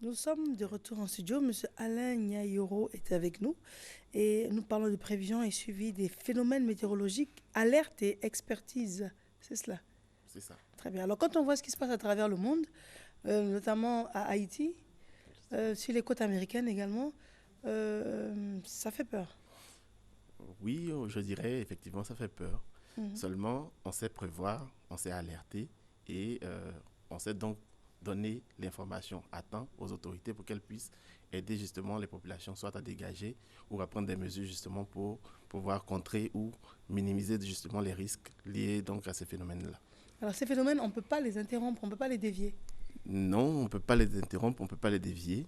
Nous sommes de retour en studio. Monsieur Alain Nyayoro est avec nous et nous parlons de prévision et suivi des phénomènes météorologiques, alerte et expertise. C'est cela. C'est ça. Très bien. Alors, quand on voit ce qui se passe à travers le monde, notamment à Haïti, sur les côtes américaines également, ça fait peur. Oui, je dirais effectivement, ça fait peur. Mhm. Seulement, on sait prévoir, on sait alerter et on sait donc donner l'information à temps aux autorités pour qu'elles puissent aider justement les populations soit à dégager ou à prendre des mesures justement pour pouvoir contrer ou minimiser justement les risques liés donc à ces phénomènes-là. Alors, ces phénomènes, on ne peut pas les interrompre, on ne peut pas les dévier. Non, on ne peut pas les interrompre, on ne peut pas les dévier.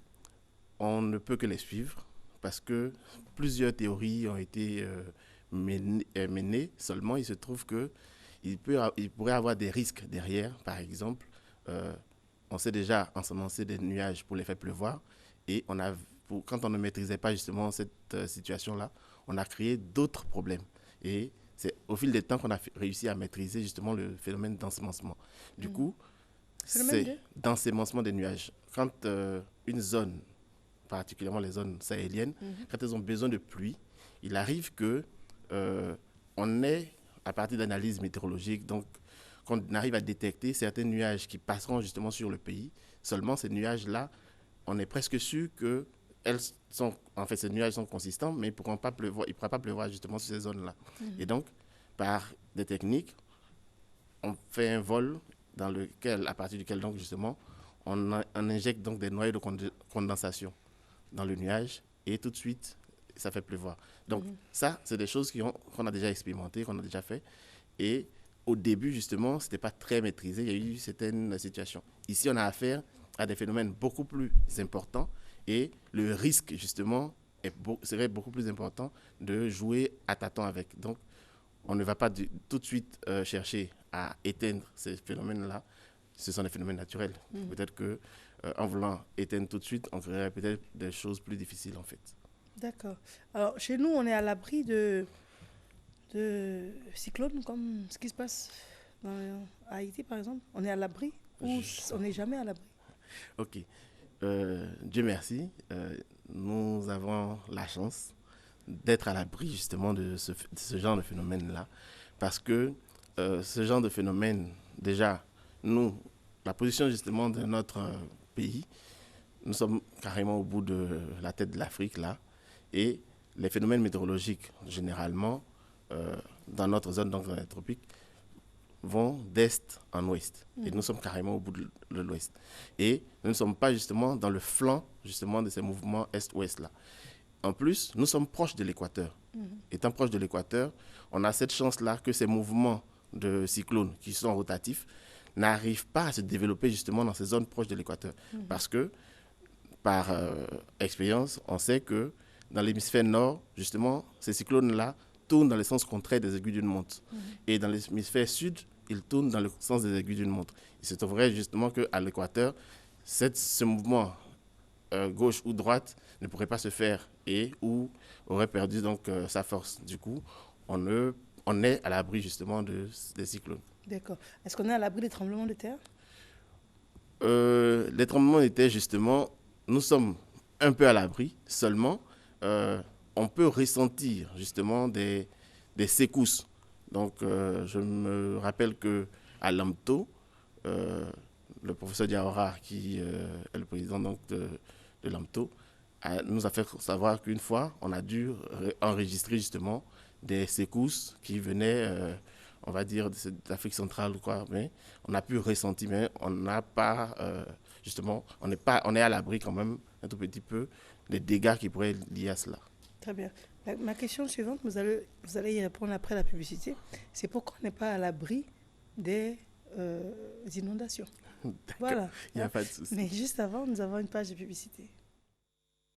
On ne peut que les suivre parce que plusieurs théories ont été menées. Seulement, il se trouve que il pourrait avoir des risques derrière. Par exemple, euh, on sait déjà ensemencer des nuages pour les faire pleuvoir. Et quand on ne maîtrisait pas justement cette situation-là, on a créé d'autres problèmes. Et c'est au fil des temps qu'on a réussi à maîtriser justement le phénomène d'ensemencement. Du Mhm. coup, Phénomène c'est de. d'ensemencement des nuages. Quand une zone, particulièrement les zones sahéliennes, Mhm. quand elles ont besoin de pluie, il arrive que euh, on ait, à partir d'analyses météorologiques, donc qu'on arrive à détecter certains nuages qui passeront justement sur le pays. Seulement ces nuages-là, on est presque sûr que ces nuages sont consistants, mais ils ne pourront pas pleuvoir, il pourra pas pleuvoir justement sur ces zones-là. Et Mhm. donc, par des techniques, on fait un vol à partir duquel donc justement, on injecte donc des noyaux de condensation dans le nuage et tout de suite, ça fait pleuvoir. Donc Mhm. ça, c'est des choses qu'on a déjà expérimentées, qu'on a déjà fait. Et au début, justement, ce n'était pas très maîtrisé. Il y a eu certaines situations. Ici, on a affaire à des phénomènes beaucoup plus importants et le risque, justement, serait beaucoup plus important de jouer à tâtons avec. Donc, on ne va pas tout de suite chercher à éteindre ces phénomènes-là. Ce sont des phénomènes naturels. Mhm. Peut-être que en voulant éteindre tout de suite, on créerait peut-être des choses plus difficiles en fait. D'accord. Alors, chez nous, on est à l'abri de cyclones comme ce qui se passe à Haïti, par exemple. On est à l'abri ou Je- on n'est jamais à l'abri. Ok. Dieu merci. Nous avons la chance d'être à l'abri justement de ce genre de phénomène-là. Parce que ce genre de phénomène, déjà, nous, la position justement de notre pays, nous sommes carrément au bout de la tête de l'Afrique là. Et les phénomènes météorologiques, généralement, euh, dans notre zone, donc dans les tropiques, vont d'est en ouest. Et nous Mhm. sommes carrément au bout de l'ouest. Et nous ne sommes pas justement dans le flanc justement de ces mouvements est-ouest là. En plus, nous sommes proches de l'équateur. Mhm. Étant proche de l'équateur, on a cette chance-là que ces mouvements de cyclones qui sont rotatifs n'arrivent pas à se développer justement dans ces zones proches de l'équateur. Mhm. Parce que par expérience, on sait que dans l'hémisphère nord, justement, ces cyclones-là tournent dans le sens contraire des aiguilles d'une montre. Mhm. Et dans l'hémisphère sud, ils tournent dans le sens des aiguilles d'une montre. Il se trouverait justement qu'à l'équateur, ce mouvement gauche ou droite ne pourrait pas se faire et ou aurait perdu donc sa force. Du coup, on est à l'abri justement des cyclones. D'accord. Est-ce qu'on est à l'abri des tremblements de terre? Les tremblements d'été, justement, nous sommes un peu à l'abri, seulement on peut ressentir justement des secousses. Donc, je me rappelle que à Lamto, euh, le professeur Diawara, qui est le président donc, de Lamto, nous a fait savoir qu'une fois, on a dû enregistrer justement des secousses qui venaient, on va dire, d'Afrique centrale ou quoi, mais on a pu ressentir, mais on n'a pas, justement, on est à l'abri quand même un tout petit peu des dégâts qui pourraient être liés à cela. Très bien. Ma question suivante, vous allez y répondre après la publicité, c'est pourquoi on n'est pas à l'abri des inondations. D'accord, Voilà. il n'y Hein. a pas de souci. Mais juste avant, nous avons une page de publicité.